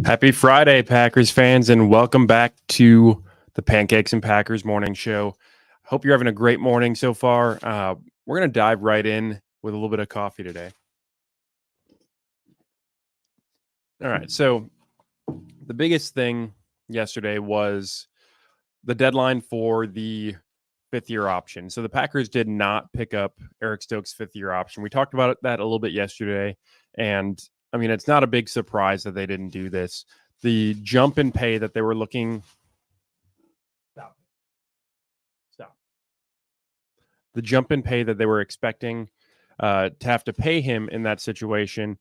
Happy Friday, Packers fans, and welcome back to the Pancakes and Packers Morning Show. Hope you're having a great morning so far. We're going to dive right in with a little bit of coffee today. All right, so the biggest thing yesterday was the deadline for the fifth-year option. So the Packers did not pick up Eric Stokes' fifth-year option. We talked about that a little bit yesterday, and I mean, it's not a big surprise that they didn't do this. The jump in pay that they were looking... Stop. The jump in pay that they were expecting to have to pay him in that situation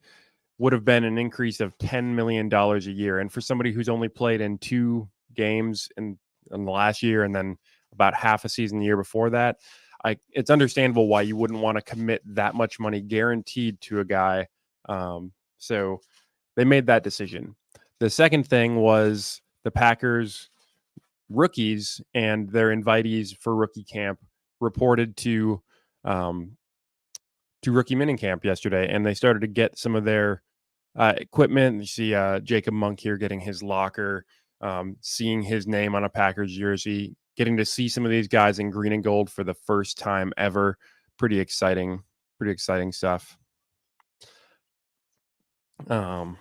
would have been an increase of $10 million a year. And for somebody who's only played in 2 games in the last year and then about half a season the year before that, it's understandable why you wouldn't want to commit that much money guaranteed to a guy. So they made that decision. The second thing was the Packers rookies and their invitees for rookie camp reported to rookie minicamp yesterday, and they started to get some of their equipment. You see Jacob Monk here getting his locker, seeing his name on a Packers jersey, getting to see some of these guys in green and gold for the first time ever. Pretty exciting stuff. You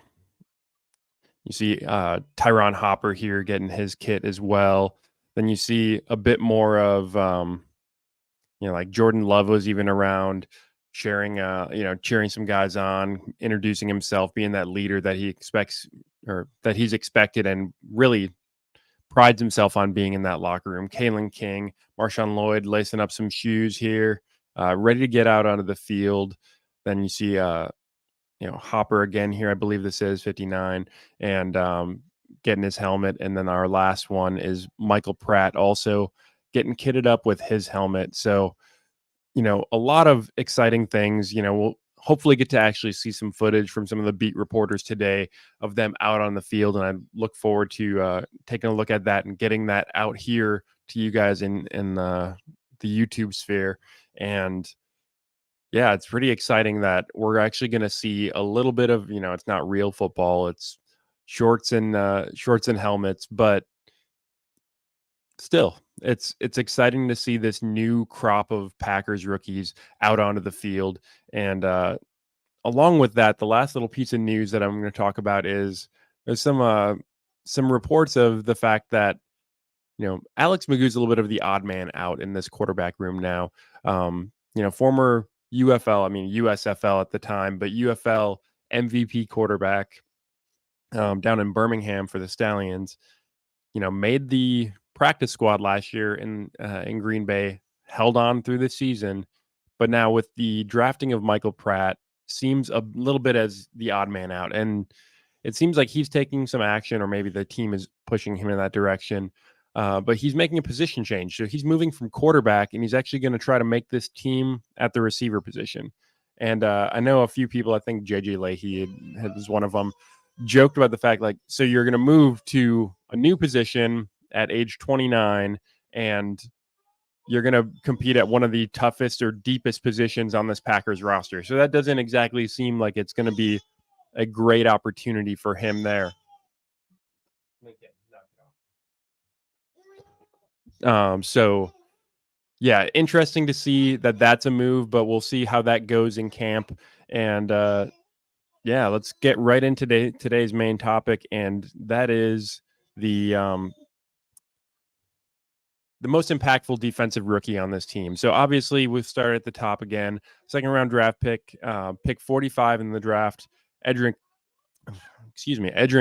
see Tyron Hopper here getting his kit as well. Then you see a bit more of, like Jordan Love was even around, sharing, cheering some guys on, introducing himself, being that leader that he expects or that he's expected and really prides himself on being in that locker room. Kalin King, Marshawn Lloyd lacing up some shoes here, ready to get out onto the field. Then you see, Hopper again here. I believe this is 59 and getting his helmet. And then our last one is Michael Pratt also getting kitted up with his helmet. So, a lot of exciting things. We'll hopefully get to actually see some footage from some of the beat reporters today of them out on the field. And I look forward to taking a look at that and getting that out here to you guys in the YouTube sphere. And yeah, it's pretty exciting that we're actually going to see a little bit of, it's not real football. It's shorts and helmets, but still, it's exciting to see this new crop of Packers rookies out onto the field. And along with that, the last little piece of news that I'm going to talk about is there's some reports of the fact that, Alex Magoo's a little bit of the odd man out in this quarterback room now. Former USFL at the time, but UFL MVP quarterback down in Birmingham for the Stallions, made the practice squad last year in Green Bay, held on through the season, but now with the drafting of Michael Pratt, seems a little bit as the odd man out. And it seems like he's taking some action, or maybe the team is pushing him in that direction. But he's making a position change. So he's moving from quarterback, and he's actually going to try to make this team at the receiver position. And I know a few people, I think JJ Leahy was one of them, joked about the fact, so you're going to move to a new position at age 29, and you're going to compete at one of the toughest or deepest positions on this Packers roster. So that doesn't exactly seem like it's going to be a great opportunity for him there. So yeah, interesting to see that that's a move, but we'll see how that goes in camp. And yeah, let's get right into today's main topic, and that is the most impactful defensive rookie on this team. So obviously we've started at the top again. Second round draft pick 45 in the draft, Edrin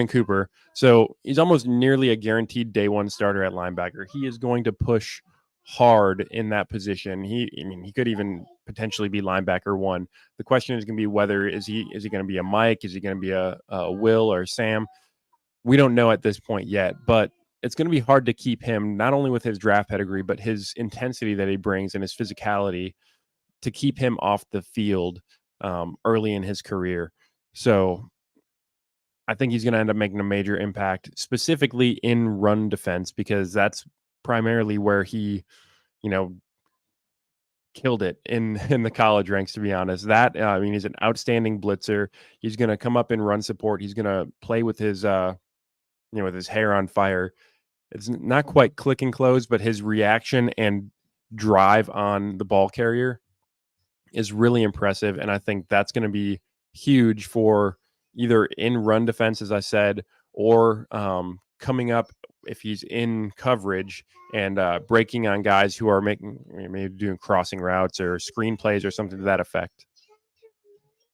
Cooper. So he's almost nearly a guaranteed day one starter at linebacker. He is going to push hard in that position. He could even potentially be linebacker one. The question is going to be whether is he going to be a Mike? Is he going to be a Will or Sam? We don't know at this point yet, but it's going to be hard to keep him, not only with his draft pedigree, but his intensity that he brings and his physicality, to keep him off the field early in his career. So I think he's going to end up making a major impact, specifically in run defense, because that's primarily where he, killed it in the college ranks, to be honest. He's an outstanding blitzer. He's going to come up in run support. He's going to play with his with his hair on fire. It's not quite click and close, but his reaction and drive on the ball carrier is really impressive. And I think that's going to be huge for either in run defense, as I said, or coming up if he's in coverage and breaking on guys who are maybe doing crossing routes or screen plays or something to that effect.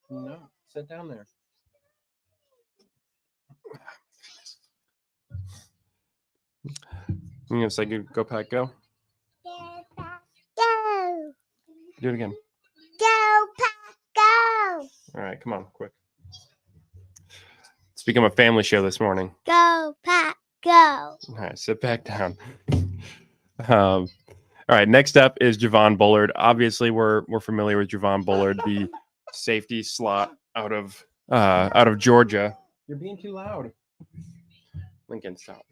No, sit down there. I'm going to say go, Pack, go. Go. Do it again. Go, Pack, go. All right, come on, quick. It's become a family show this morning. Go, Pack, go. All right, sit back down. All right, next up is Javon Bullard. Obviously, we're familiar with Javon Bullard, the safety slot out of Georgia. You're being too loud. Lincoln, stop.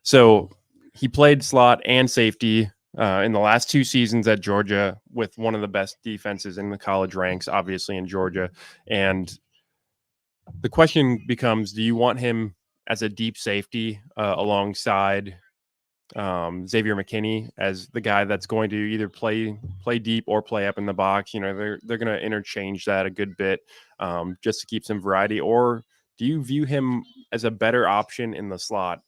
So he played slot and safety in the last 2 seasons at Georgia with one of the best defenses in the college ranks, obviously in Georgia. And the question becomes, do you want him as a deep safety alongside Xavier McKinney as the guy that's going to either play deep or play up in the box? They're going to interchange that a good bit just to keep some variety. Or do you view him as a better option in the slot?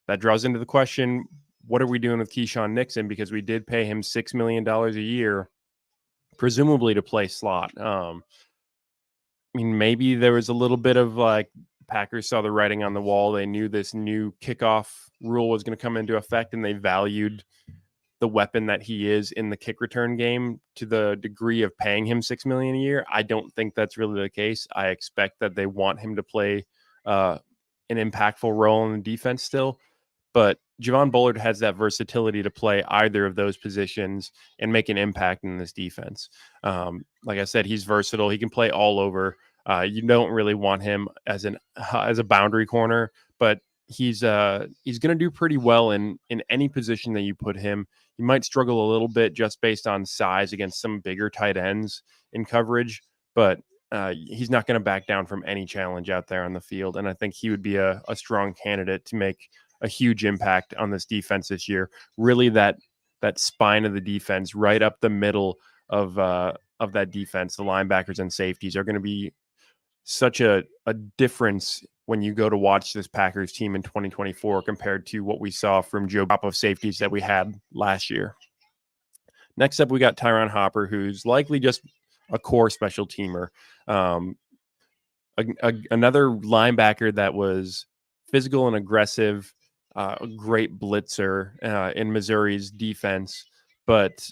That draws into the question, what are we doing with Keyshawn Nixon? Because we did pay him $6 million a year, presumably to play slot. Maybe there was a little bit of Packers saw the writing on the wall. They knew this new kickoff rule was going to come into effect, and they valued the weapon that he is in the kick return game to the degree of paying him $6 million a year. I don't think that's really the case. I expect that they want him to play an impactful role in the defense still. But Javon Bullard has that versatility to play either of those positions and make an impact in this defense. Like I said, he's versatile. He can play all over. You don't really want him as a boundary corner, but he's going to do pretty well in any position that you put him. He might struggle a little bit just based on size against some bigger tight ends in coverage, but he's not going to back down from any challenge out there on the field. And I think he would be a strong candidate to make a huge impact on this defense this year. Really that spine of the defense, right up the middle of that defense, the linebackers and safeties are going to be such a difference when you go to watch this Packers team in 2024 compared to what we saw from Joe Top of safeties that we had last year. Next up, we got Tyron Hopper, who's likely just a core special teamer. Another linebacker that was physical and aggressive, a great blitzer in Missouri's defense, but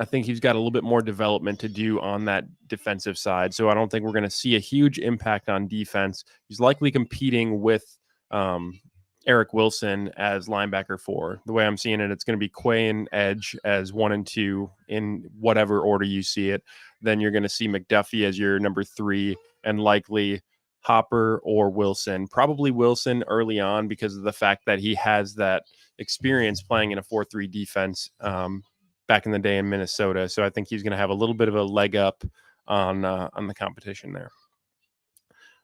I think he's got a little bit more development to do on that defensive side. So I don't think we're going to see a huge impact on defense. He's likely competing with Eric Wilson as linebacker 4. The way I'm seeing it, it's going to be Quay and Edge as 1 and 2 in whatever order you see it. Then you're going to see McDuffie as your number 3 and likely Hopper or Wilson. Probably Wilson early on because of the fact that he has that experience playing in a 4-3 defense back in the day in Minnesota. So I think he's going to have a little bit of a leg up on the competition there.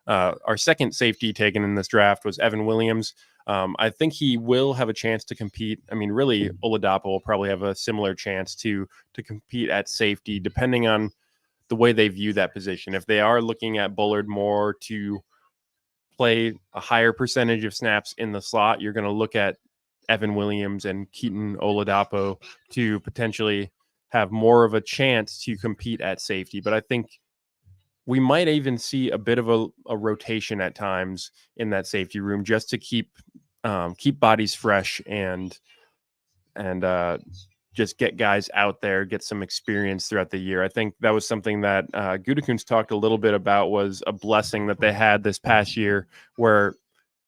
Our second safety taken in this draft was Evan Williams. I think he will have a chance to compete. Really, Oladapo will probably have a similar chance to compete at safety, depending on the way they view that position. If they are looking at Bullard more to play a higher percentage of snaps in the slot, you're going to look at Evan Williams and Keat Oladapo to potentially have more of a chance to compete at safety. But I think we might even see a bit of a rotation at times in that safety room just to keep bodies fresh and just get guys out there, get some experience throughout the year. I think that was something that Gutekunst talked a little bit about, was a blessing that they had this past year where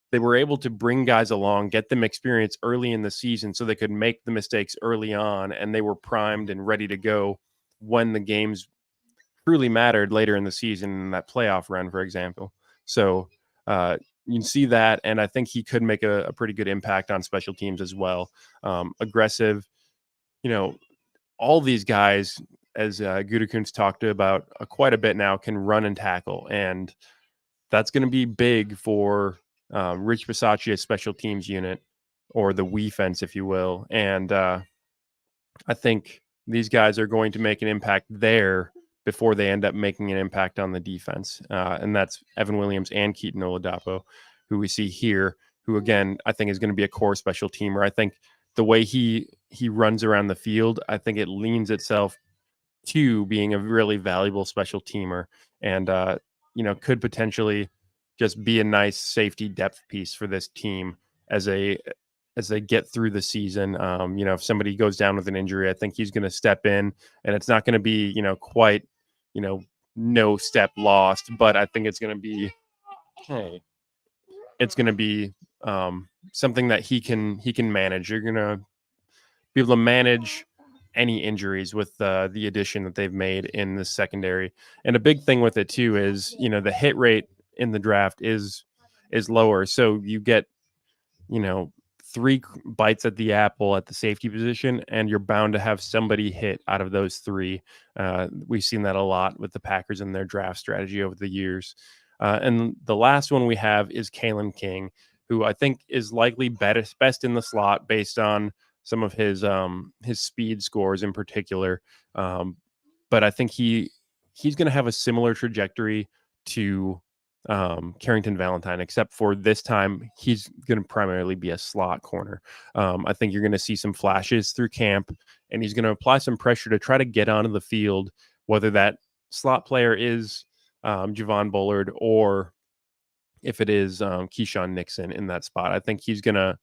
they were able to bring guys along, get them experience early in the season so they could make the mistakes early on, and they were primed and ready to go when the games truly mattered later in the season, in that playoff run, for example. So you can see that, and I think he could make a pretty good impact on special teams as well. Aggressive, all these guys, as Gutekunst talked about quite a bit now, can run and tackle. And that's going to be big for Rich Bisaccia's special teams unit, or the we fence, if you will. And I think these guys are going to make an impact there before they end up making an impact on the defense. And that's Evan Williams and Keat Oladapo, who we see here, who, again, I think is going to be a core special teamer. I think the way he runs around the field, I think it leans itself to being a really valuable special teamer, and could potentially just be a nice safety depth piece for this team as they get through the season. If somebody goes down with an injury, I think he's going to step in, and it's not going to be quite no step lost, but I think it's going to be something that he can manage. You're going to be able to manage any injuries with the addition that they've made in the secondary. And a big thing with it too is, the hit rate in the draft is lower. So you get, 3 bites at the apple at the safety position, and you're bound to have somebody hit out of those 3. We've seen that a lot with the Packers and their draft strategy over the years. And the last one we have is Kalin King, who I think is likely best in the slot based on some of his speed scores in particular. But I think he's going to have a similar trajectory to Carrington Valentine, except for this time he's going to primarily be a slot corner. I think you're going to see some flashes through camp, and he's going to apply some pressure to try to get onto the field, whether that slot player is Javon Bullard or if it is Keyshawn Nixon in that spot. I think he's gonna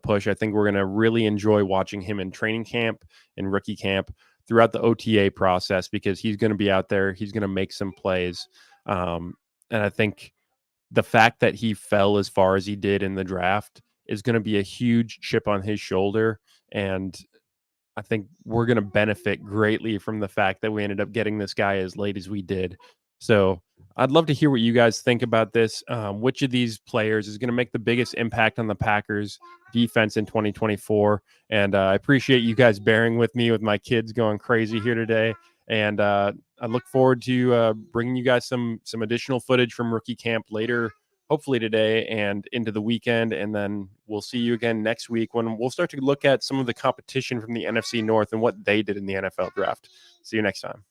push. I think we're gonna really enjoy watching him in training camp and rookie camp throughout the OTA process, because he's gonna be out there. He's gonna make some plays, and I think the fact that he fell as far as he did in the draft is going to be a huge chip on his shoulder, and I think we're going to benefit greatly from the fact that we ended up getting this guy as late as we did. So I'd love to hear what you guys think about this. Which of these players is going to make the biggest impact on the Packers defense in 2024? And I appreciate you guys bearing with me with my kids going crazy here today. And I look forward to bringing you guys some additional footage from rookie camp later, hopefully today and into the weekend. And then we'll see you again next week when we'll start to look at some of the competition from the NFC North and what they did in the NFL draft. See you next time.